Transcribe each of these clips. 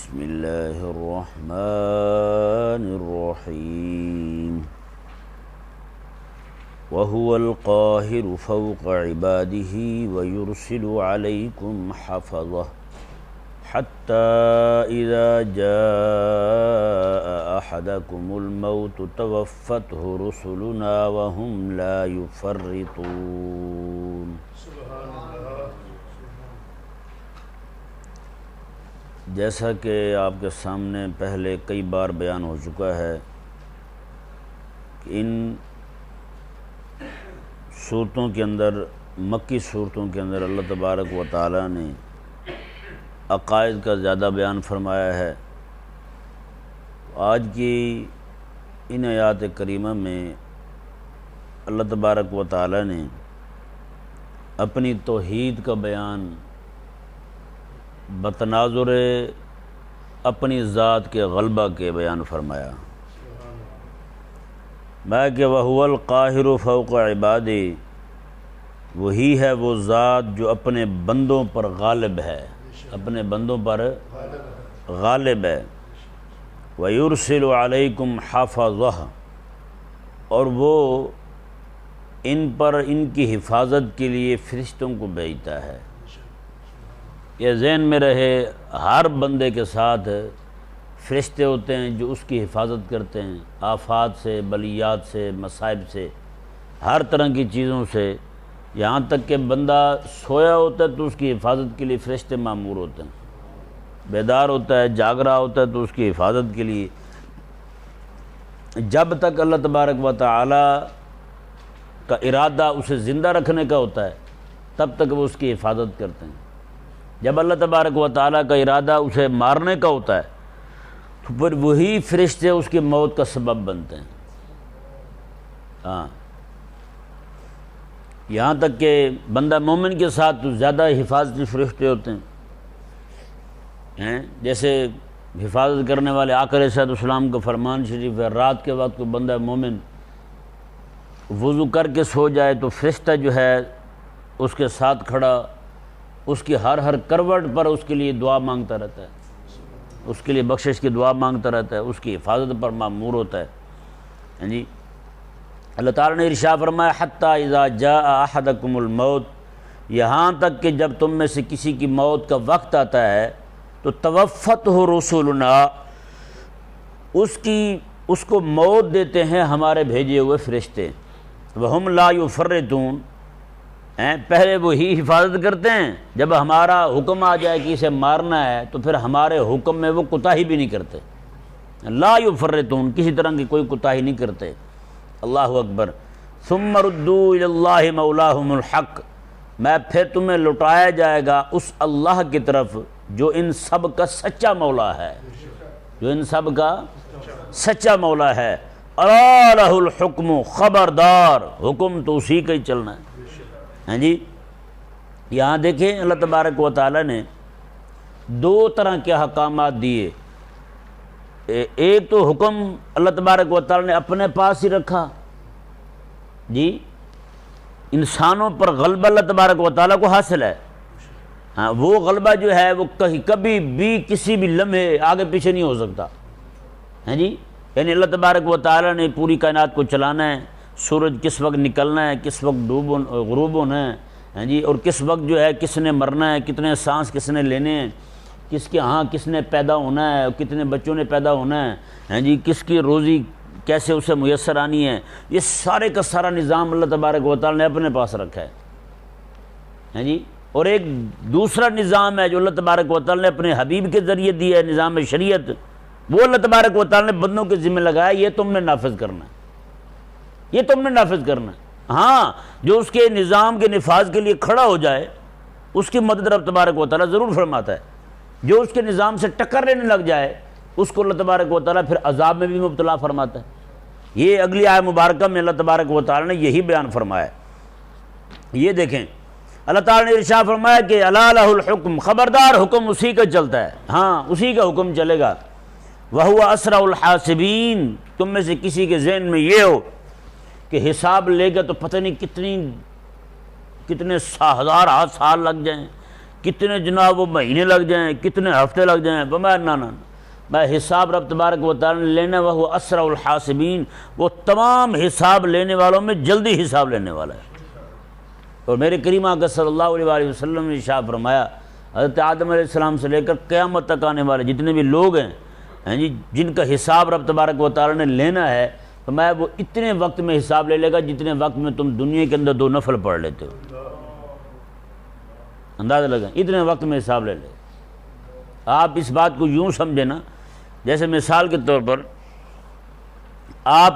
بسم اللہ الرحمن الرحیم وهو القاهر فوق عباده ويرسل عليكم حفظه حتى إذا جاء أحدكم الموت توفته رسلنا وهم لا يفرطون۔ جیسا کہ آپ کے سامنے پہلے کئی بار بیان ہو چکا ہے کہ ان صورتوں کے اندر، مکی صورتوں کے اندر اللہ تبارک و تعالی نے عقائد کا زیادہ بیان فرمایا ہے۔ آج کی ان آیات کریمہ میں اللہ تبارک و تعالی نے اپنی توحید کا بیان بتناظر اپنی ذات کے غلبہ کے بیان فرمایا۔ میں کہ وَهُوَ الْقَاهِرُ فَوْقَ عِبَادِهِ، وہی ہے وہ ذات جو اپنے بندوں پر غالب ہے، اپنے بندوں پر غالب ہے۔ وَيُرْسِلُ عَلَيْكُمْ حَفَظَهُ، اور وہ ان پر ان کی حفاظت کے لیے فرشتوں کو بھیجتا ہے۔ یہ ذہن میں رہے، ہر بندے کے ساتھ فرشتے ہوتے ہیں جو اس کی حفاظت کرتے ہیں، آفات سے، بلیات سے، مصائب سے، ہر طرح کی چیزوں سے۔ یہاں تک کہ بندہ سویا ہوتا ہے تو اس کی حفاظت کے لیے فرشتے مامور ہوتے ہیں، بیدار ہوتا ہے، جاگ رہا ہوتا ہے تو اس کی حفاظت کے لیے، جب تک اللہ تبارک و تعالی کا ارادہ اسے زندہ رکھنے کا ہوتا ہے تب تک وہ اس کی حفاظت کرتے ہیں۔ جب اللہ تبارک و تعالیٰ کا ارادہ اسے مارنے کا ہوتا ہے تو پھر وہی فرشتے اس کی موت کا سبب بنتے ہیں۔ یہاں تک کہ بندہ مومن کے ساتھ تو زیادہ حفاظتی فرشتے ہوتے ہیں، جیسے حفاظت کرنے والے آقا علیہ السلام کا فرمان شریف ہے، رات کے وقت کو بندہ مومن وضو کر کے سو جائے تو فرشتہ جو ہے اس کے ساتھ کھڑا اس کی ہر کروٹ پر اس کے لیے دعا مانگتا رہتا ہے، اس کے لیے بخشش کی دعا مانگتا رہتا ہے، اس کی حفاظت پر مامور ہوتا ہے۔ جی اللہ تعالیٰ نے ارشاد فرمایا حتی اذا جاء احدکم الموت، یہاں تک کہ جب تم میں سے کسی کی موت کا وقت آتا ہے تو توفتہ رسولنا، اس کو موت دیتے ہیں ہمارے بھیجے ہوئے فرشتے۔ وہم لا یفرطون، پہلے وہی حفاظت کرتے ہیں، جب ہمارا حکم آ جائے کہ اسے مارنا ہے تو پھر ہمارے حکم میں وہ کوتاہی بھی نہیں کرتے، لا یفرطون، کسی طرح کی کوئی کوتاہی نہیں کرتے۔ اللہ اکبر۔ ثم ردوا الی اللہ مولاہم الحق، میں پھر تمہیں لٹایا جائے گا اس اللہ کی طرف جو ان سب کا سچا مولا ہے، جو ان سب کا سچا مولا ہے۔ الا لہ الحکم، خبردار حکم تو اسی کا ہی چلنا ہے۔ جی یہاں دیکھیں اللہ تبارک و تعالی نے دو طرح کے احکامات دیے۔ ایک تو حکم اللہ تبارک و تعالی نے اپنے پاس ہی رکھا، جی انسانوں پر غلبہ اللہ تبارک و تعالی کو حاصل ہے، وہ غلبہ جو ہے وہ کبھی بھی کسی بھی لمحے آگے پیچھے نہیں ہو سکتا۔ جی یعنی اللہ تبارک و تعالی نے پوری کائنات کو چلانا ہے، سورج کس وقت نکلنا ہے، کس وقت غروب ہونا ہے، جی اور کس وقت جو ہے کس نے مرنا ہے، کتنے سانس کس نے لینے ہیں، کس کے ہاں کس نے پیدا ہونا ہے، کتنے بچوں نے پیدا ہونا ہے، جی کس کی روزی کیسے اسے میسر آنی ہے، یہ سارے کا سارا نظام اللہ تبارک و تعالی نے اپنے پاس رکھا ہے۔ جی اور ایک دوسرا نظام ہے جو اللہ تبارک و تعالی نے اپنے حبیب کے ذریعے دیا ہے، نظام شریعت، وہ اللہ تبارک و تعالی نے بندوں کے ذمہ لگایا، یہ تم نے نافذ کرنا ہے، یہ تم نے نافذ کرنا ہے۔ ہاں جو اس کے نظام کے نفاذ کے لیے کھڑا ہو جائے اس کی مدد رب تبارک و تعالیٰ ضرور فرماتا ہے، جو اس کے نظام سے ٹکر لینے لگ جائے اس کو اللہ تبارک و تعالیٰ پھر عذاب میں بھی مبتلا فرماتا ہے۔ یہ اگلی آیت مبارکہ میں اللہ تبارک و تعالیٰ نے یہی بیان فرمایا ہے۔ یہ دیکھیں اللہ تعالیٰ نے ارشاد فرمایا کہ الا لہ الحکم، خبردار حکم اسی کا چلتا ہے، ہاں اسی کا حکم چلے گا۔ وَهُوَ أَسْرَعُ الْحَاسِبِينَ، تم میں سے کسی کے ذہن میں یہ ہو کہ حساب لے گا تو پتہ نہیں کتنے ہزار سال لگ جائیں، کتنے جناب وہ مہینے لگ جائیں، کتنے ہفتے لگ جائیں، نہ میں حساب رب تبارک و تعالیٰ نے لینا، وہ اسرع الحاسبین، وہ تمام حساب لینے والوں میں جلدی حساب لینے والا ہے۔ اور میرے کریم آقا صلی اللہ علیہ وآلہ وسلم نے ارشاد فرمایا، حضرت آدم علیہ السلام سے لے کر قیامت تک آنے والے جتنے بھی لوگ ہیں جی، جن کا حساب رب تبارک و تعالیٰ نے لینا ہے، تو میں وہ اتنے وقت میں حساب لے لے گا جتنے وقت میں تم دنیا کے اندر 2 نفل پڑھ لیتے ہو۔ اندازہ لگائیں، اتنے وقت میں حساب لے لے۔ آپ اس بات کو یوں سمجھیں نا، جیسے مثال کے طور پر آپ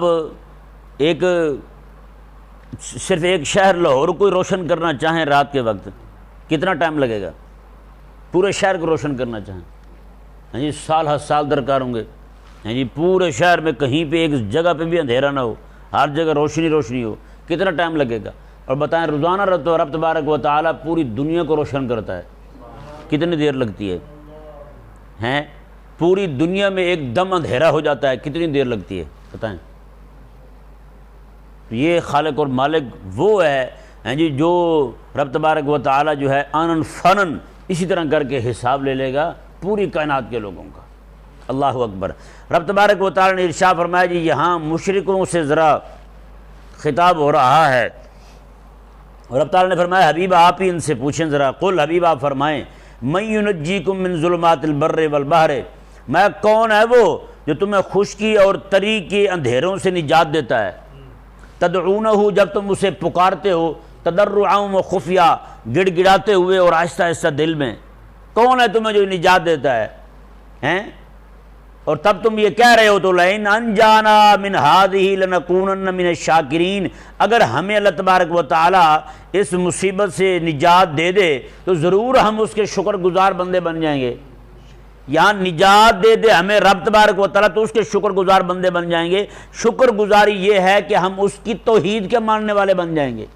صرف ایک شہر لاہور کو روشن کرنا چاہیں رات کے وقت، کتنا ٹائم لگے گا؟ پورے شہر کو روشن کرنا چاہیں جی، سال ہر سال درکار ہوں گے جی، پورے شہر میں کہیں پہ ایک جگہ پہ بھی اندھیرا نہ ہو، ہر جگہ روشنی روشنی ہو، کتنا ٹائم لگے گا؟ اور بتائیں روزانہ رب تبارک و تعالیٰ پوری دنیا کو روشن کرتا ہے، کتنی دیر لگتی ہے؟ پوری دنیا میں ایک دم اندھیرا ہو جاتا ہے، کتنی دیر لگتی ہے بتائیں؟ یہ خالق اور مالک وہ ہے جی جو رب تبارک و تعالیٰ جو ہے آنن فنن اسی طرح کر کے حساب لے لے گا پوری کائنات کے لوگوں کا۔ اللہ اکبر۔ رب تبارک و تعالیٰ نے ارشاد فرمایا جی یہاں مشرکوں سے ذرا خطاب ہو رہا ہے، اور رب تعالیٰ نے فرمایا حبیب آپ ہی ان سے پوچھیں ذرا، قل حبیب آپ فرمائیں من ینجیکم من ظلمات البر والبحر، میں کون ہے وہ جو تمہیں خشکی اور تری کے اندھیروں سے نجات دیتا ہے؟ تدعونہ، جب تم اسے پکارتے ہو، تضرعا و خفیہ، گڑ گڑاتے ہوئے اور آہستہ آہستہ دل میں، کون ہے تمہیں جو نجات دیتا ہے؟ اور تب تم یہ کہہ رہے ہو تو لئن انجانا من هذه لنکونن من الشاکرین، اگر ہمیں اللہ تبارک و تعالیٰ اس مصیبت سے نجات دے دے تو ضرور ہم اس کے شکر گزار بندے بن جائیں گے۔ یہاں نجات دے دے ہمیں رب تبارک و تعالیٰ تو اس کے شکر گزار بندے بن جائیں گے۔ شکر گزاری یہ ہے کہ ہم اس کی توحید کے ماننے والے بن جائیں گے،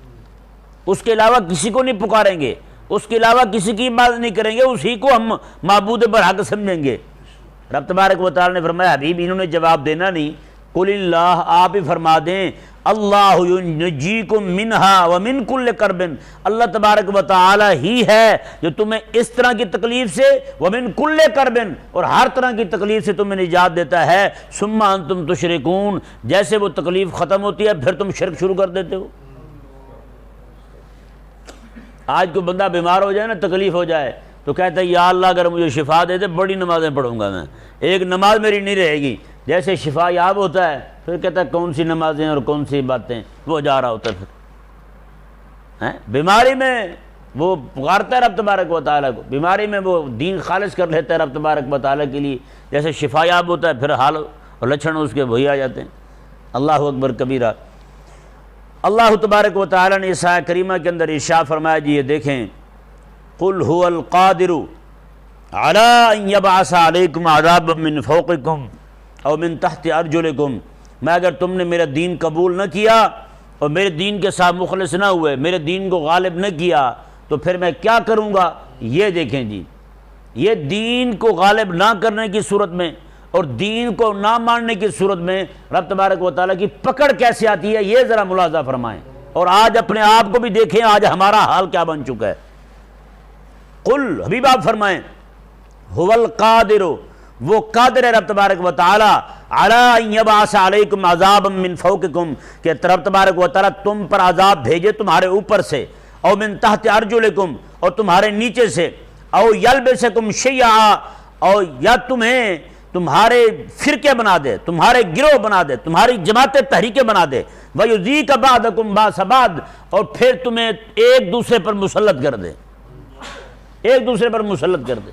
اس کے علاوہ کسی کو نہیں پکاریں گے، اس کے علاوہ کسی کی عبادت نہیں کریں گے، اسی کو ہم معبود برحق سمجھیں گے۔ رب تبارک و تعالیٰ نے فرمایا حبیب انہوں نے جواب دینا نہیں، قل اللہ، آپ ہی فرما دیں اللہ ینجیکم منہا ومن کل کرب، اللہ تبارک و تعالیٰ ہی ہے جو تمہیں اس طرح کی تکلیف سے، ومن کل کرب، اور ہر طرح کی تکلیف سے تمہیں نجات دیتا ہے، ثم انتم تشرکون، جیسے وہ تکلیف ختم ہوتی ہے پھر تم شرک شروع کر دیتے ہو۔ آج کوئی بندہ بیمار ہو جائے نا، تکلیف ہو جائے تو کہتا ہے یا اللہ اگر مجھے شفا دے دے بڑی نمازیں پڑھوں گا میں، ایک نماز میری نہیں رہے گی۔ جیسے شفا یاب ہوتا ہے پھر کہتا ہے کون سی نمازیں اور کون سی باتیں، وہ جا رہا ہوتا ہے پھر بیماری میں وہ پکارتا ہے رب تبارک و تعالیٰ کو، بیماری میں وہ دین خالص کر لیتا ہے رب تبارک و تعالیٰ کے لیے، جیسے شفا یاب ہوتا ہے پھر حال اور لچھن اس کے وہی آ جاتے ہیں۔ اللہ اکبر کبیرہ۔ اللہ تبارک و تعالیٰ نے اس آیہ کریمہ کے اندر ارشاد فرمایا جی یہ دیکھیں، قل هو القادر على ان يبعث عليكم عذابا من فوقكم او من تحت ارجلكم، میں اگر تم نے میرا دین قبول نہ کیا اور میرے دین کے ساتھ مخلص نہ ہوئے، میرے دین کو غالب نہ کیا تو پھر میں کیا کروں گا؟ یہ دیکھیں جی، یہ دین کو غالب نہ کرنے کی صورت میں اور دین کو نہ ماننے کی صورت میں رب تبارک و تعالیٰ کی پکڑ کیسے آتی ہے، یہ ذرا ملاحظہ فرمائیں، اور آج اپنے آپ کو بھی دیکھیں آج ہمارا حال کیا بن چکا ہے۔ قل حبیب آپ فرمائیں هو القادر، وہ قادر ہے رب تبارک و تعالی، علی ان یبعث علیکم عذابا من فوقکم، کہ رب تبارک و تعالی تم پر عذاب بھیجے تمہارے اوپر سے، او من تحت ارجلکم، اور تمہارے نیچے سے، او یلبسکم شیعا، اور یا تمہیں تمہارے فرقے بنا دے، تمہارے گروہ بنا دے، تمہاری جماعتیں تحریکیں بنا دے، ویذیق بعضکم بعض بعض، اور پھر تمہیں ایک دوسرے پر مسلط کر دے، ایک دوسرے پر مسلط کر دے۔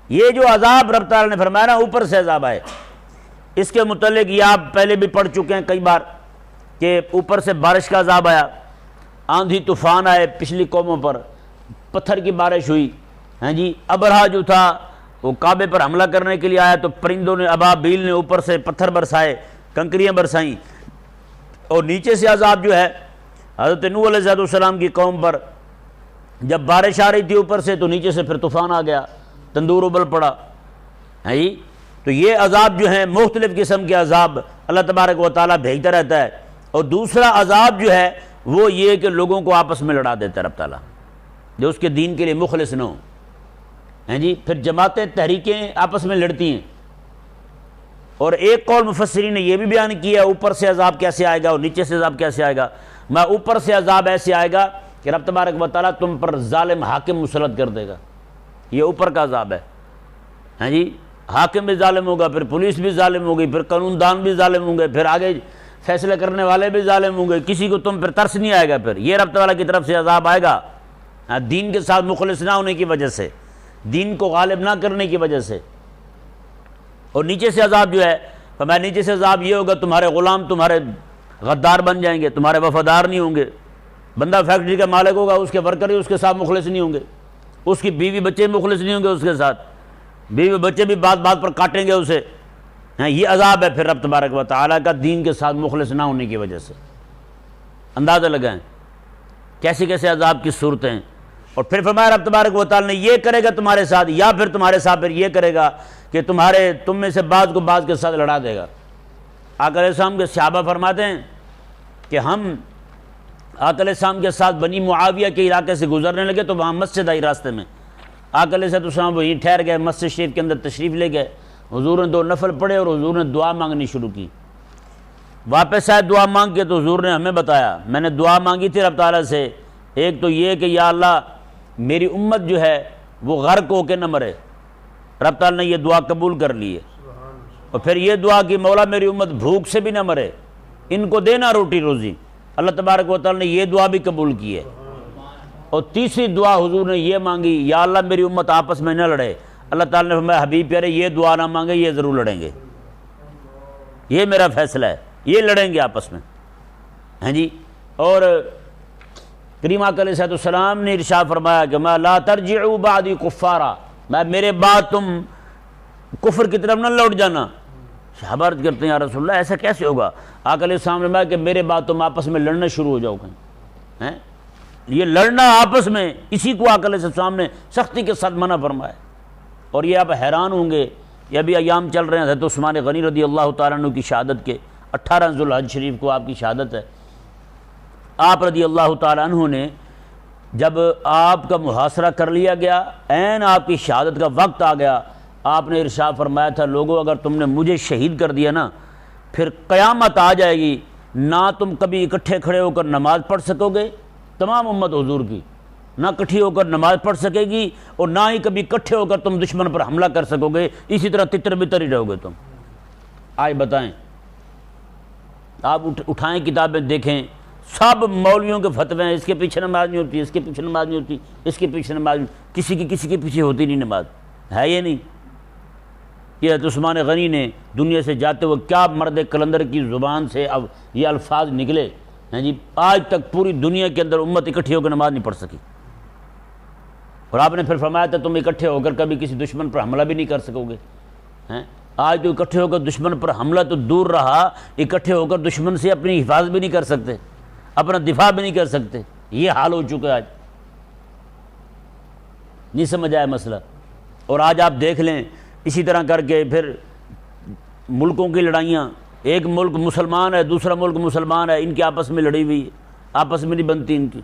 یہ جو عذاب رب تعالیٰ نے فرمایا نا اوپر سے عذاب آئے، اس کے متعلق یہ آپ پہلے بھی پڑھ چکے ہیں کئی بار کہ اوپر سے بارش کا عذاب آیا، آندھی طوفان آئے پچھلی قوموں پر، پتھر کی بارش ہوئی، ہاں جی، ابرہا جو تھا وہ کعبے پر حملہ کرنے کے لیے آیا تو پرندوں نے، ابابیل نے اوپر سے پتھر برسائے، کنکریاں برسائیں، اور نیچے سے عذاب جو ہے حضرت نوح علیہ السلام کی قوم پر جب بارش آ رہی تھی اوپر سے تو نیچے سے پھر طوفان آ گیا، تندور ابل پڑا ہے جی۔ تو یہ عذاب جو ہیں مختلف قسم کے عذاب اللہ تبارک و تعالیٰ بھیجتا رہتا ہے، اور دوسرا عذاب جو ہے وہ یہ کہ لوگوں کو آپس میں لڑا دیتا ہے رب تعالیٰ، جو اس کے دین کے لیے مخلص نہ ہوں، ہیں جی۔ پھر جماعتیں، تحریکیں آپس میں لڑتی ہیں، اور ایک قول مفسرین نے یہ بھی بیان کیا اوپر سے عذاب کیسے آئے گا اور نیچے سے عذاب کیسے آئے گا۔ میں اوپر سے عذاب ایسے آئے گا کہ رب تبارک و تعالیٰ تم پر ظالم حاکم مسلط کر دے گا، یہ اوپر کا عذاب ہے، ہیں جی۔ حاکم بھی ظالم ہوگا، پھر پولیس بھی ظالم ہوگی، پھر قانون دان بھی ظالم ہوں گے، پھر آگے فیصلے کرنے والے بھی ظالم ہوں گے، کسی کو تم پھر ترس نہیں آئے گا، پھر یہ رب تعالیٰ کی طرف سے عذاب آئے گا، دین کے ساتھ مخلص نہ ہونے کی وجہ سے، دین کو غالب نہ کرنے کی وجہ سے۔ اور نیچے سے عذاب جو ہے، فرمایا نیچے سے عذاب یہ ہوگا تمہارے غلام تمہارے غدار بن جائیں گے، تمہارے وفادار نہیں ہوں گے۔ بندہ فیکٹری کا مالک ہوگا، اس کے ورکر ہی اس کے ساتھ مخلص نہیں ہوں گے، اس کی بیوی بچے مخلص نہیں ہوں گے اس کے ساتھ، بیوی بچے بھی بات بات پر کاٹیں گے اسے۔ یہ عذاب ہے پھر رب تبارک و تعالیٰ کا دین کے ساتھ مخلص نہ ہونے کی وجہ سے۔ اندازہ لگائیں کیسے کیسے عذاب کی صورتیں۔ اور پھر فرمایا رب تبارک و تعالیٰ نے یہ کرے گا تمہارے ساتھ، یا پھر تمہارے ساتھ پھر یہ کرے گا کہ تم میں سے بعض کو بعض کے ساتھ لڑا دے گا۔ آقا علیہ السلام کے صحابہ فرماتے ہیں کہ ہم آقا علیہ السلام کے ساتھ بنی معاویہ کے علاقے سے گزرنے لگے تو وہاں مسجد آئی راستے میں، آقا علیہ السلام وہیں ٹھہر گئے، مسجد شریف کے اندر تشریف لے گئے، حضور نے 2 نفل پڑھے اور حضور نے دعا مانگنی شروع کی۔ واپس آئے دعا مانگ کے تو حضور نے ہمیں بتایا میں نے دعا مانگی تھی رب تعالیٰ سے، ایک تو یہ کہ یا اللہ میری امت جو ہے وہ غرق ہو کے نہ مرے، رب تعالیٰ نے یہ دعا قبول کر لی ہے۔ اور پھر یہ دعا کہ مولا میری امت بھوک سے بھی نہ مرے، ان کو دینا روٹی روزی، اللہ تبارک و تعالیٰ نے یہ دعا بھی قبول کی ہے۔ اور تیسری دعا حضور نے یہ مانگی یا اللہ میری امت آپس میں نہ لڑے، اللہ تعالیٰ نے فرمایا حبیب پیارے یہ دعا نہ مانگے، یہ ضرور لڑیں گے، یہ میرا فیصلہ ہے، یہ لڑیں گے آپس میں، ہیں جی۔ اور کریم آقا علیہ السلام نے ارشاد فرمایا کہ میں لا ترجعوا بعدی کفارا، میں میرے بعد تم کفر کی طرف نہ لوٹ جانا۔ صحابہ عرض کرتے ہیں یا رسول اللہ ایسا کیسے ہوگا؟ آقا علیہ السلام نے فرمایا کہ میرے بعد تم آپس میں لڑنا شروع ہو جاؤ گے، ہیں یہ لڑنا آپس میں، اسی کو آقا علیہ السلام نے سختی کے ساتھ منع فرمایا۔ اور یہ آپ حیران ہوں گے، یہ ابھی ایام چل رہے ہیں حضرت عثمان غنی رضی اللہ تعالیٰ عنہ کی شہادت کے، 18 ذوالحج شریف کو آپ کی شہادت ہے۔ آپ رضی اللہ تعالیٰ عنہ نے جب آپ کا محاصرہ کر لیا گیا، عین آپ کی شہادت کا وقت آ گیا، آپ نے ارشاد فرمایا تھا لوگوں اگر تم نے مجھے شہید کر دیا نا پھر قیامت آ جائے گی، نہ تم کبھی اکٹھے کھڑے ہو کر نماز پڑھ سکو گے، تمام امت حضور کی نہ اکٹھی ہو کر نماز پڑھ سکے گی، اور نہ ہی کبھی اکٹھے ہو کر تم دشمن پر حملہ کر سکو گے، اسی طرح تتر بتر ہی رہو گے تم۔ آج بتائیں، آپ اٹھائیں کتابیں دیکھیں، سب مولویوں کے فتوے ہیں، اس کے پیچھے نماز نہیں ہوتی، اس کے پیچھے نماز نہیں ہوتی، اس کے پیچھے نماز نہیں، کسی کے پیچھے ہوتی نہیں نماز، ہے یہ نہیں؟ یہ حضرت عثمان غنی نے دنیا سے جاتے ہوئے کیا مرد کلندر کی زبان سے اب یہ الفاظ نکلے ہیں جی، آج تک پوری دنیا کے اندر امت اکٹھی ہو کر نماز نہیں پڑھ سکی۔ اور آپ نے پھر فرمایا تھا تم اکٹھے ہو کر کبھی کسی دشمن پر حملہ بھی نہیں کر سکو گے، ہیں آج تو اکٹھے ہو کر دشمن پر حملہ تو دور رہا، اکٹھے ہو کر دشمن سے اپنی حفاظت بھی نہیں کر سکتے، اپنا دفاع بھی نہیں کر سکتے، یہ حال ہو چکا ہے آج۔ نہیں سمجھ آیا مسئلہ؟ اور آج آپ دیکھ لیں اسی طرح کر کے پھر ملکوں کی لڑائیاں، ایک ملک مسلمان ہے دوسرا ملک مسلمان ہے، ان کی آپس میں لڑی ہوئی ہے، آپس میں نہیں بنتی ان کی۔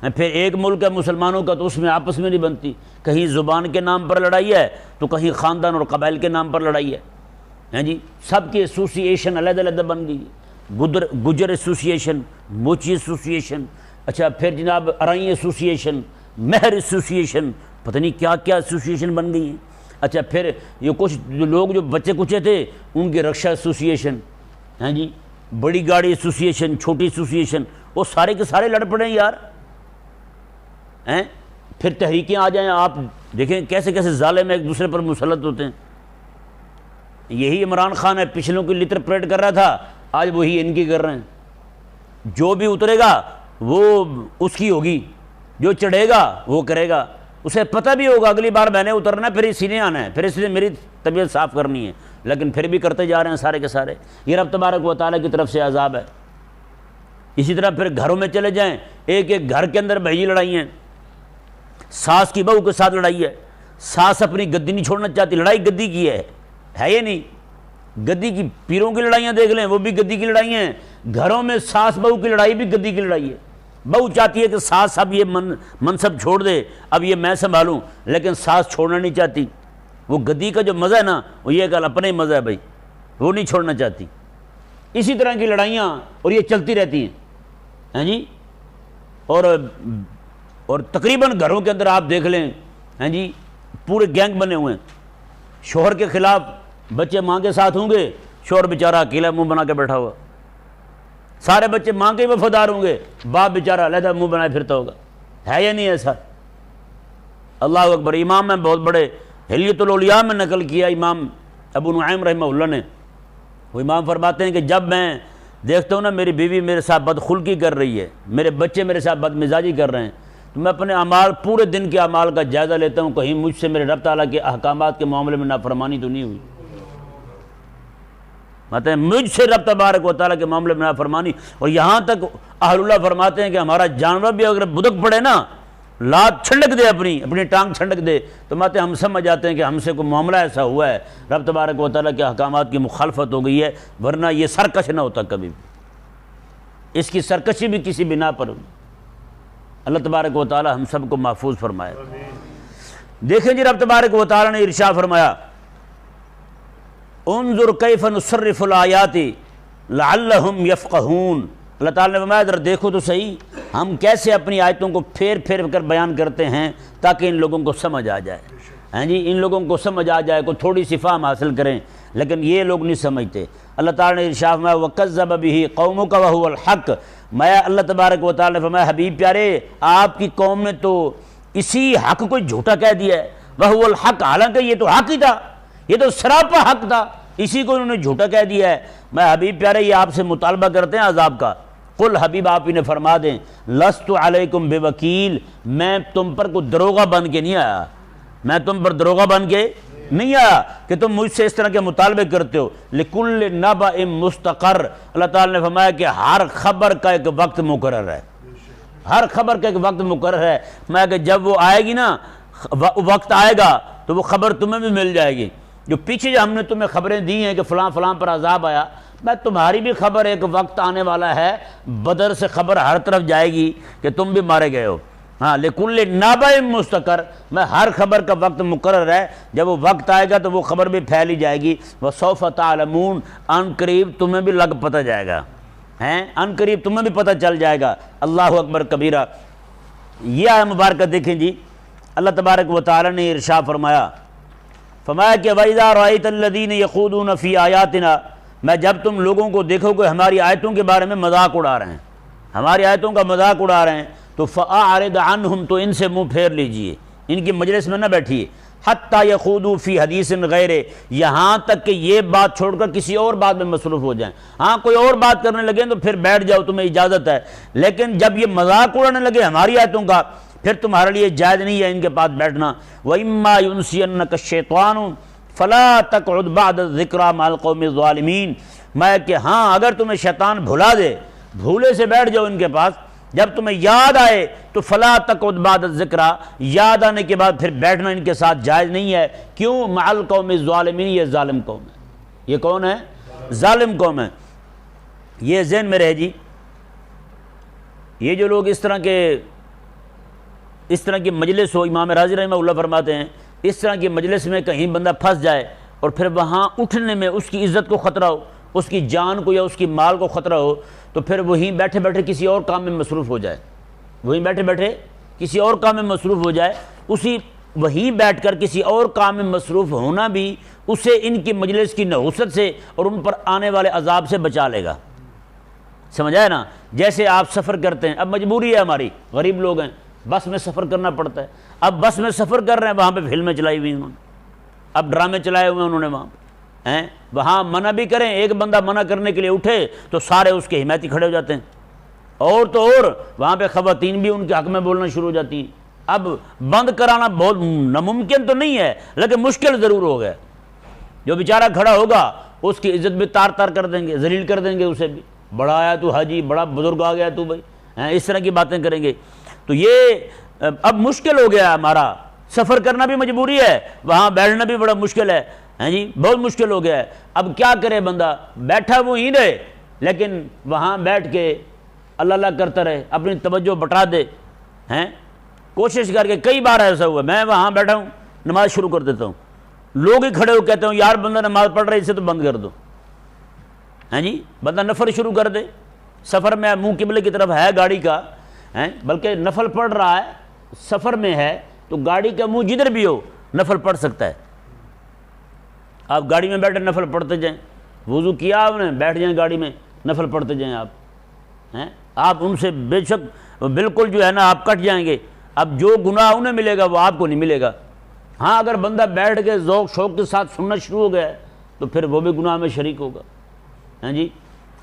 پھر ایک ملک ہے مسلمانوں کا تو اس میں آپس میں نہیں بنتی، کہیں زبان کے نام پر لڑائی ہے تو کہیں خاندان اور قبائل کے نام پر لڑائی ہے، ہیں جی۔ سب کی ایسوسیشن علیحدہ علیحدہ بن گئی، گجر ایسوسیشن، موچی ایسوسیشن، اچھا پھر جناب ارائی ایسوسیشن، مہر ایسوسیشن، پتہ نہیں کیا کیا ایسوسیشن بن گئی ہیں۔ اچھا پھر یہ کچھ لوگ جو بچے کچے تھے ان کی رکشا ایسوسیشن، ہیں جی، بڑی گاڑی ایسوسیشن، چھوٹی ایسوسیشن، وہ سارے کے سارے لڑ پڑے ہیں یار، ہیں۔ پھر تحریکیں آ جائیں، آپ دیکھیں کیسے کیسے ظالم ایک دوسرے پر مسلط ہوتے ہیں۔ یہی عمران خان ہے، پچھلوں کی لتر پریڈ کر رہا تھا، آج وہی ان کی کر رہے ہیں۔ جو بھی اترے گا وہ اس کی ہوگی، جو چڑھے گا وہ کرے گا، اسے پتہ بھی ہوگا اگلی بار میں نے اترنا ہے، پھر اسی نے آنا ہے، پھر اس لیے میری طبیعت صاف کرنی ہے، لیکن پھر بھی کرتے جا رہے ہیں سارے کے سارے۔ یہ رب تبارک و تعالیٰ کی طرف سے عذاب ہے۔ اسی طرح پھر گھروں میں چلے جائیں، ایک ایک گھر کے اندر بھائی لڑائی ہیں، ساس کی بہو کے ساتھ لڑائی ہے، ساس اپنی گدی نہیں چھوڑنا چاہتی، لڑائی گدی کی ہے یہ نہیں؟ گدی کی پیروں کی لڑائیاں دیکھ لیں، وہ بھی گدی کی لڑائی ہیں، گھروں میں ساس بہو کی لڑائی بھی گدی کی لڑائی ہے۔ بہو چاہتی ہے کہ ساس اب یہ منصب چھوڑ دے، اب یہ میں سنبھالوں، لیکن ساس چھوڑنا نہیں چاہتی۔ وہ گدی کا جو مزہ ہے نا، وہ یہ کہ اپنا ہی مزہ ہے بھائی، وہ نہیں چھوڑنا چاہتی۔ اسی طرح کی لڑائیاں اور یہ چلتی رہتی ہیں، ہیں جی۔ اور تقریباً گھروں کے اندر آپ دیکھ لیں، ہیں جی، پورے گینگ بنے ہوئے ہیں، شوہر کے خلاف بچے ماں کے ساتھ ہوں گے، شوہر بیچارہ اکیلا منہ بنا کے بیٹھا ہوا، سارے بچے ماں کے وفادار ہوں گے، باپ بیچارہ علیحدہ منہ بنائے پھرتا ہوگا۔ ہے یا نہیں ایسا؟ اللہ اکبر۔ امام میں بہت بڑے حلیۃ الاولیاء میں نقل کیا امام ابو نعیم رحمہ اللہ نے، وہ امام فرماتے ہیں کہ جب میں دیکھتا ہوں نا میری بیوی میرے ساتھ بدخلقی کر رہی ہے، میرے بچے میرے ساتھ بدمزاجی کر رہے ہیں، تو میں اپنے اعمال، پورے دن کے اعمال کا جائزہ لیتا ہوں، کہیں مجھ سے میرے رب تعالیٰ کے احکامات کے معاملے میں نافرمانی تو نہیں ہوئی، مطلب مجھ سے رب تبارک و تعالیٰ کے معاملے میں نافرمانی۔ اور یہاں تک اہل اللہ فرماتے ہیں کہ ہمارا جانور بھی اگر بدک پڑے نا، لات چھنڈک دے، اپنی ٹانگ چھنڈک دے، تو ماتے ہم سمجھ جاتے ہیں کہ ہم سے کوئی معاملہ ایسا ہوا ہے، رب تبارک و تعالیٰ کے احکامات کی مخالفت ہو گئی ہے، ورنہ یہ سرکش نہ ہوتا کبھی بھی، اس کی سرکشی بھی کسی بنا پر ہوئی۔ اللہ تبارک و تعالیٰ ہم سب کو محفوظ فرمائے۔ دیکھیں جی، رب تبارک و تعالیٰ نے ارشاد فرمایا، انظر کیف نصرف الآیات لعلہم یفقہون۔ اللہ تعالیٰ نے فرمایا ذرا دیکھو تو صحیح، ہم کیسے اپنی آیتوں کو پھیر پھیر کر بیان کرتے ہیں تاکہ ان لوگوں کو سمجھ آ جائے، ہیں جی، ان لوگوں کو سمجھ آ جائے، کوئی تھوڑی سی فہم حاصل کریں، لیکن یہ لوگ نہیں سمجھتے۔ اللہ تعالیٰ نے ارشاد فرمایا وَكَذَّبَ بِهِ قَوْمُكَ وَهُوَ الْحَقُّ۔ میں اللہ تبارک و تعالیٰ نے فرمایا حبیب پیارے، آپ کی قوم نے تو اسی حق کو جھوٹا کہہ دیا ہے، وَهُوَ الْحَقُّ، حالانکہ یہ تو حق ہی تھا، یہ تو سراپا حق تھا، اسی کو انہوں نے جھوٹا کہہ دیا ہے۔ میں حبیب پیارے یہ آپ سے مطالبہ کرتے ہیں عذاب کا، قل حبیب آپ انہیں فرما دیں لست علیکم بوکیل، میں تم پر کوئی دروغہ بن کے نہیں آیا، میں تم پر دروغہ بن کے نہیں آیا کہ تم مجھ سے اس طرح کے مطالبے کرتے ہو۔ لکل نبأ مستقر، اللہ تعالیٰ نے فرمایا کہ ہر خبر کا ایک وقت مقرر ہے، ہر خبر کا ایک وقت مقرر ہے، میں کہ جب وہ آئے گی نا، وقت آئے گا تو وہ خبر تمہیں بھی مل جائے گی۔ جو پیچھے جو ہم نے تمہیں خبریں دی ہیں کہ فلاں فلاں پر عذاب آیا، میں تمہاری بھی خبر، ایک وقت آنے والا ہے، بدر سے خبر ہر طرف جائے گی کہ تم بھی مارے گئے ہو۔ ہاں، لکل نبأ مستقر، میں ہر خبر کا وقت مقرر ہے، جب وہ وقت آئے گا تو وہ خبر بھی پھیلی جائے گی۔ وسوف تعلمون، ان قریب تمہیں بھی لگ پتہ جائے گا، ہیں، ان قریب تمہیں بھی پتہ چل جائے گا۔ اللہ اکبر کبیرہ۔ یہ آیت مبارکہ دیکھیں جی، اللہ تبارک و تعالی نے ارشاد فرمایا کہ وَإِذَا رَأَيْتَ الَّذِينَ يَخُوضُونَ فِي آيَاتِنَا، میں جب تم لوگوں کو دیکھو کہ ہماری آیتوں کے بارے میں مذاق اڑا رہے ہیں، ہماری آیتوں کا مذاق اڑا رہے ہیں، تو فَأَعْرِضْ عَنْهُمْ، تو ان سے منہ پھیر لیجئے، ان کی مجلس میں نہ بیٹھیے، حَتَّى يَخُوضُوا فِي حَدِيثٍ غَيْرِهِ، یہاں تک کہ یہ بات چھوڑ کر کسی اور بات میں مصروف ہو جائیں۔ ہاں، کوئی اور بات کرنے لگیں تو پھر بیٹھ جاؤ، تمہیں اجازت ہے، لیکن جب یہ مذاق اڑانے لگے ہماری آیتوں کا، پھر تمہارے لیے جائز نہیں ہے ان کے پاس بیٹھنا۔ وَإِمَّا يُنْسِيَنَّكَ الشَّيْطَانُ فَلَا تَقْعُدْ بَعْدَ الذِّكْرَىٰ مَعَ الْقَوْمِ الظَّالِمِينَ، میں کہ ہاں اگر تمہیں شیطان بھلا دے، بھولے سے بیٹھ جاؤ ان کے پاس، جب تمہیں یاد آئے تو فَلَا تَقْعُدْ بَعْدَ الذِّكْرَىٰ، یاد آنے کے بعد پھر بیٹھنا ان کے ساتھ جائز نہیں ہے۔ کیوں؟ مَعَ الْقَوْمِ الظَّالِمِينَ، یہ ظالم قوم ہے۔ یہ کون ہے؟ ظالم قوم ہے۔ یہ ذہن میں رہے جی، یہ جو لوگ اس طرح کی مجلس ہو، امام راضی رحمہ اللہ فرماتے ہیں، اس طرح کی مجلس میں کہیں بندہ پھنس جائے اور پھر وہاں اٹھنے میں اس کی عزت کو خطرہ ہو، اس کی جان کو یا اس کی مال کو خطرہ ہو، تو پھر وہیں بیٹھے بیٹھے کسی اور کام میں مصروف ہو جائے، وہیں بیٹھے بیٹھے کسی اور کام میں مصروف ہو جائے، وہیں بیٹھ کر کسی اور کام میں مصروف ہونا بھی اسے ان کی مجلس کی نحوست سے اور ان پر آنے والے عذاب سے بچا لے گا۔ سمجھ آئے نا؟ جیسے آپ سفر کرتے ہیں، اب مجبوری ہے ہماری، غریب لوگ ہیں، بس میں سفر کرنا پڑتا ہے، اب بس میں سفر کر رہے ہیں، وہاں پہ فلمیں چلائی ہوئی انہوں نے، اب ڈرامے چلائے ہوئے انہوں نے وہاں منع بھی کریں، ایک بندہ منع کرنے کے لیے اٹھے تو سارے اس کے حمایتی کھڑے ہو جاتے ہیں، اور تو اور وہاں پہ خواتین بھی ان کے حق میں بولنا شروع ہو جاتی ہیں۔ اب بند کرانا بہت ناممکن تو نہیں ہے، لیکن مشکل ضرور ہو گیا۔ جو بیچارہ کھڑا ہوگا اس کی عزت بھی تار تار کر دیں گے، ذلیل کر دیں گے اسے بھی، بڑا آیا تو حاجی، بڑا بزرگ آ گیا تو بھائی، اس طرح کی باتیں کریں گے۔ تو یہ اب مشکل ہو گیا، ہمارا سفر کرنا بھی مجبوری ہے، وہاں بیٹھنا بھی بڑا مشکل ہے، جی بہت مشکل ہو گیا ہے۔ اب کیا کرے بندہ؟ بیٹھا وہ ہی رہے، لیکن وہاں بیٹھ کے اللہ اللہ کرتا رہے، اپنی توجہ بٹا دے ہیں، کوشش کر کے. کئی بار ایسا ہوا میں وہاں بیٹھا ہوں نماز شروع کر دیتا ہوں، لوگ ہی کھڑے ہو کہتے ہوں یار بندہ نماز پڑھ رہا ہے اسے تو بند کر دو. ہیں جی بندہ نفل شروع کر دے، سفر میں منہ قبلے کی طرف ہے گاڑی کا، ہیں بلکہ نفل پڑھ رہا ہے، سفر میں ہے تو گاڑی کا منہ جدھر بھی ہو نفل پڑھ سکتا ہے. آپ گاڑی میں بیٹھے نفل پڑھتے جائیں، وضو کیا آپ نے بیٹھ جائیں گاڑی میں نفل پڑھتے جائیں. آپ ہیں آپ ان سے بے شک بالکل جو ہے نا آپ کٹ جائیں گے. اب جو گناہ انہیں ملے گا وہ آپ کو نہیں ملے گا. ہاں اگر بندہ بیٹھ کے ذوق شوق کے ساتھ سننا شروع ہو گیا تو پھر وہ بھی گناہ میں شریک ہوگا. ہیں جی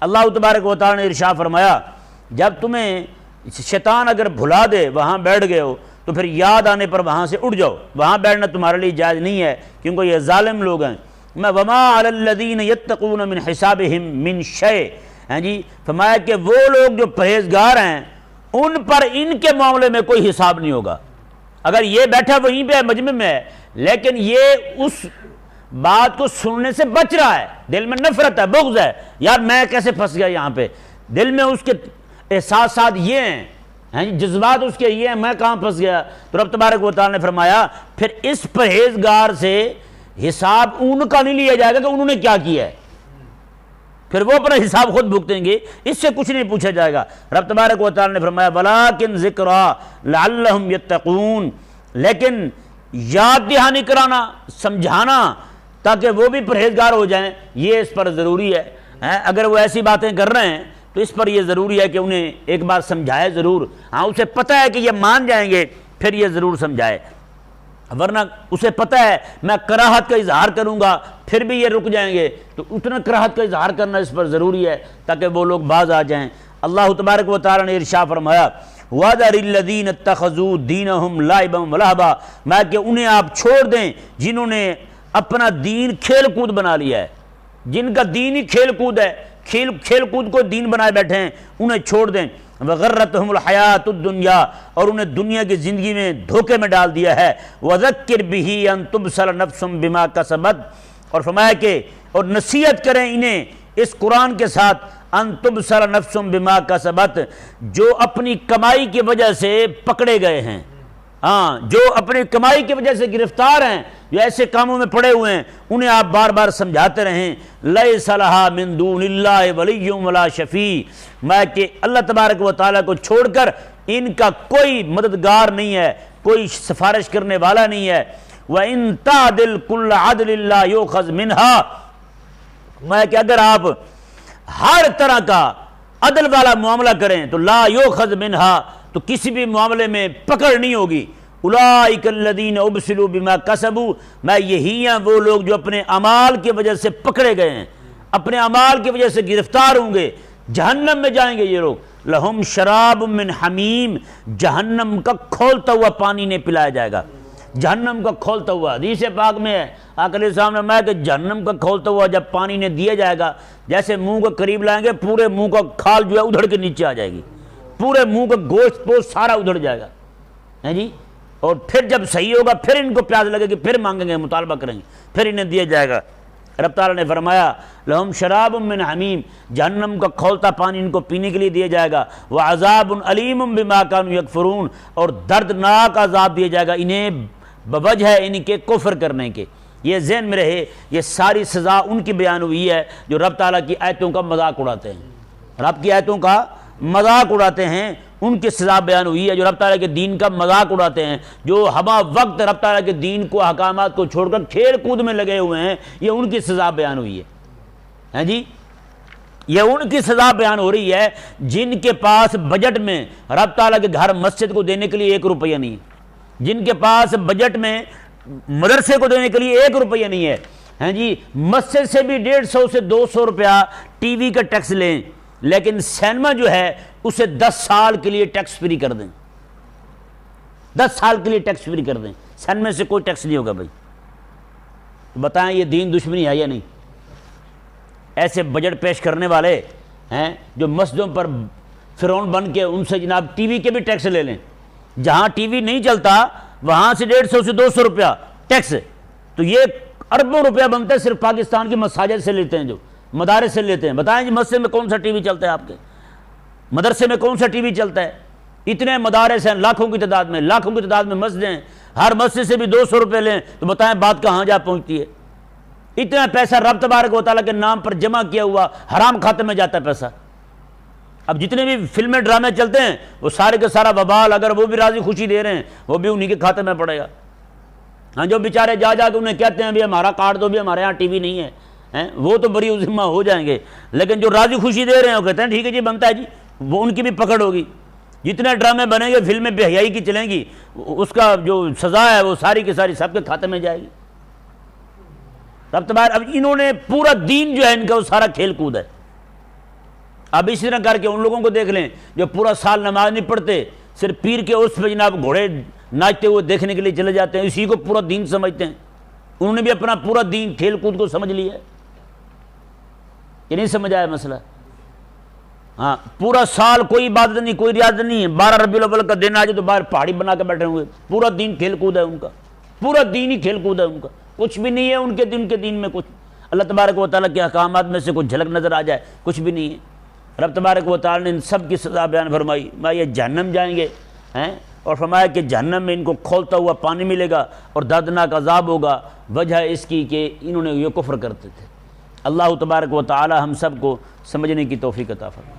اللہ تبارک و تعالی نے ارشاد فرمایا جب تمہیں شیطان اگر بھلا دے وہاں بیٹھ گئے ہو تو پھر یاد آنے پر وہاں سے اٹھ جاؤ. وہاں بیٹھنا تمہارے لیے جائز نہیں ہے کیونکہ یہ ظالم لوگ ہیں. میں وما علی الذین یتقون من حسابہم من شیء. ہیں جی فرمایا کہ وہ لوگ جو پرہیزگار ہیں ان پر ان کے معاملے میں کوئی حساب نہیں ہوگا. اگر یہ بیٹھا وہیں پہ مجمع میں ہے لیکن یہ اس بات کو سننے سے بچ رہا ہے، دل میں نفرت ہے، بغض ہے، یار میں کیسے پھنس گیا یہاں پہ، دل میں اس کے احساسات یہ ہیں جذبات اس کے یہ ہیں میں کہاں پھنس گیا. تو رب تبارک و تعالی نے فرمایا پھر اس پرہیزگار سے حساب ان کا نہیں لیا جائے گا کہ انہوں نے کیا کیا ہے، پھر وہ اپنا حساب خود بھگتیں گے، اس سے کچھ نہیں پوچھا جائے گا. رب تبارک و تعالی نے فرمایا وَلَٰكِن ذِكْرَىٰ لَعَلَّهُمْ يَتَّقُونَ، لیکن یاد دہانی کرانا سمجھانا تاکہ وہ بھی پرہیزگار ہو جائیں یہ اس پر ضروری ہے. اگر وہ ایسی باتیں کر رہے ہیں تو اس پر یہ ضروری ہے کہ انہیں ایک بار سمجھائے ضرور. ہاں اسے پتہ ہے کہ یہ مان جائیں گے پھر یہ ضرور سمجھائے، ورنہ اسے پتہ ہے میں کراہت کا اظہار کروں گا پھر بھی یہ رک جائیں گے تو اتنا کراہت کا اظہار کرنا اس پر ضروری ہے تاکہ وہ لوگ باز آ جائیں. اللہ تبارک و تعالی نے ارشاد فرمایا وَذَرِ الَّذِينَ اتَّخَذُوا دِينَهُمْ لَعِبًا وَلَهْبًا، میں کہ انہیں آپ چھوڑ دیں جنہوں نے اپنا دین کھیل کود بنا لیا ہے، جن کا دین ہی کھیل کود ہے، کھیل کود کو دین بنائے بیٹھے ہیں انہیں چھوڑ دیں. وَغَرَّتْهُمُ الْحَيَاةُ الدُّنْيَا، اور انہیں دنیا کی زندگی میں دھوکے میں ڈال دیا ہے. وَذَكِّرْ بِهِ أَن تُبْصَرَ نَفْسٌ بِمَا كَسَبَتْ، اور فرمایا کہ اور نصیحت کریں انہیں اس قرآن کے ساتھ ان تبصر نفس بما کسبت، جو اپنی کمائی کی وجہ سے پکڑے گئے ہیں، ہاں جو اپنی کمائی کی وجہ سے گرفتار ہیں، جو ایسے کاموں میں پڑے ہوئے ہیں انہیں آپ بار بار سمجھاتے رہیں. لیس لہا من دون اللہ ولی ولا شفیع، میں کہ اللہ تبارک و تعالیٰ کو چھوڑ کر ان کا کوئی مددگار نہیں ہے، کوئی سفارش کرنے والا نہیں ہے. وَإِن تَعْدِلْ كُلَّ عَدْلِ اللَّهِ يُؤْخَذْ مِنْهَا، میں کہ اگر آپ ہر طرح کا عدل والا معاملہ کریں تو لا یؤخذ منها، تو کسی بھی معاملے میں پکڑ نہیں ہوگی. اولئک الذین ابسلوا بما کسبوا، میں یہی ہیں وہ لوگ جو اپنے اعمال کی وجہ سے پکڑے گئے ہیں، اپنے اعمال کی وجہ سے گرفتار ہوں گے، جہنم میں جائیں گے یہ لوگ. لہم شراب من حمیم، جہنم کا کھولتا ہوا پانی نے پلایا جائے گا، جہنم کا کھولتا ہوا. حدیث پاک میں ہے آقا علیہ السلام نے فرمایا کہ جہنم کا کھولتا ہوا جب پانی نے دیا جائے گا جیسے منہ کے قریب لائیں گے پورے منہ کا کھال جو ہے ادھڑ کے نیچے آ جائے گی، پورے منہ کا گوشت پوشت سارا ادھڑ جائے گا. ہیں جی اور پھر جب صحیح ہوگا پھر ان کو پیاس لگے گی پھر مانگیں گے مطالبہ کریں گے پھر انہیں دیا جائے گا. رب تعالیٰ نے فرمایا لہم شراب من حمیم، جہنم کا کھولتا پانی ان کو پینے کے لیے دیا جائے گا. وعذاب علیم بما کانوا یکفرون، اور دردناک عذاب دیا جائے گا انہیں بوجہ ان کے کفر کرنے کے. یہ ذہن میں رہے یہ ساری سزا ان کی بیان ہوئی ہے جو رب تعالیٰ کی آیتوں کا مذاق اڑاتے ہیں، رب کی آیتوں کا مذاق اڑاتے ہیں، ان کی سزا بیان ہوئی ہے جو رب تعالیٰ کے دین کا مذاق اڑاتے ہیں، جو ہمہ وقت رب تعالیٰ کے دین کو احکامات کو چھوڑ کر کھیل کود میں لگے ہوئے ہیں، یہ ان کی سزا بیان ہوئی ہے. ہیں جی یہ ان کی سزا بیان ہو رہی ہے جن کے پاس بجٹ میں رب تعالیٰ کے گھر مسجد کو دینے کے لیے 1 روپیہ نہیں ہے، جن کے پاس بجٹ میں مدرسے کو دینے کے لیے 1 روپیہ نہیں ہے. ہیں جی مسجد سے بھی 150 سے 200 روپیہ ٹی وی کا ٹیکس لیں، لیکن سینما جو ہے اسے 10 سال کے لیے ٹیکس فری کر دیں، 10 سال کے لیے ٹیکس فری کر دیں، سینما سے کوئی ٹیکس نہیں ہوگا. بھائی بتائیں یہ دین دشمنی ہے یا نہیں؟ ایسے بجٹ پیش کرنے والے ہیں جو مسجدوں پر فرعون بن کے ان سے جناب ٹی وی کے بھی ٹیکس لے لیں، جہاں ٹی وی نہیں چلتا وہاں سے 150 سے 200 روپیہ ٹیکس، تو یہ اربوں روپیہ بنتا ہے صرف پاکستان کی مساجد سے لیتے ہیں، جو مدارس سے لیتے ہیں. بتائیں جی مسجد میں کون سا ٹی وی چلتا ہے آپ کے؟ مدرسے میں کون سا ٹی وی چلتا ہے؟ اتنے مدارس ہیں لاکھوں کی تعداد میں مسجدیں ہیں، ہر مسجد سے بھی 200 روپے لیں تو بتائیں بات کہاں جا پہنچتی ہے؟ اتنا پیسہ رب تبارک و تعالیٰ کے نام پر جمع کیا ہوا حرام کھاتے میں جاتا ہے پیسہ۔ اب جتنے بھی فلمیں ڈرامے چلتے ہیں وہ سارے کا سارا وبال اگر وہ بھی راضی خوشی دے رہے ہیں وہ بھی انہی کے کھاتے میں پڑے گا۔ ہاں جو بیچارے جا کے انہیں کہتے ہیں بھی ہمارا کارڈ دو، بھی ہمارے ہاں ٹی وی نہیں ہے، وہ تو بری ذمہ ہو جائیں گے، لیکن جو راضی خوشی دے رہے ہیں وہ کہتے ہیں ٹھیک ہے جی بنتا ہے جی، وہ ان کی بھی پکڑ ہوگی۔ جتنے ڈرامے بنیں گے فلمیں بے حیائی کی چلیں گی، اس کا جو سزا ہے وہ ساری کی ساری سب کے کھاتے میں جائے گی۔ اب انہوں نے پورا دین جو ہے ان کا وہ سارا کھیل کود ہے۔ اب اس طرح کر کے ان لوگوں کو دیکھ لیں جو پورا سال نماز نہیں پڑھتے، صرف پیر کے عرس پہ جناب گھوڑے ناچتے ہوئے دیکھنے کے لیے چلے جاتے ہیں، اسی کو پورا دین سمجھتے ہیں۔ انہوں نے بھی اپنا پورا دین کھیل کود کو سمجھ لیا ہے، یہ نہیں سمجھ آیا مسئلہ؟ ہاں پورا سال کوئی عبادت نہیں، کوئی ریاضت نہیں ہے، 12 ربیع الاول کا دن آ جائے تو باہر پہاڑی بنا کے بیٹھے ہوئے، پورا دین کھیل کود ہے ان کا، پورا دین ہی کھیل کود ہے ان کا، کچھ بھی نہیں ہے ان کے دین میں کچھ اللہ تبارک و تعالیٰ کے احکامات میں سے کچھ جھلک نظر آ جائے، کچھ بھی نہیں ہے۔ رب تبارک و تعالیٰ نے ان سب کی سزا بیان فرمائی، یہ جہنم جائیں گے اور فرمایا کہ جہنم میں ان کو کھولتا ہوا پانی ملے گا اور دردناک عذاب ہوگا، وجہ اس کی کہ انہوں نے یہ کفر کرتے تھے۔ اللہ تبارک و تعالیٰ ہم سب کو سمجھنے کی توفیق عطا فرمائے۔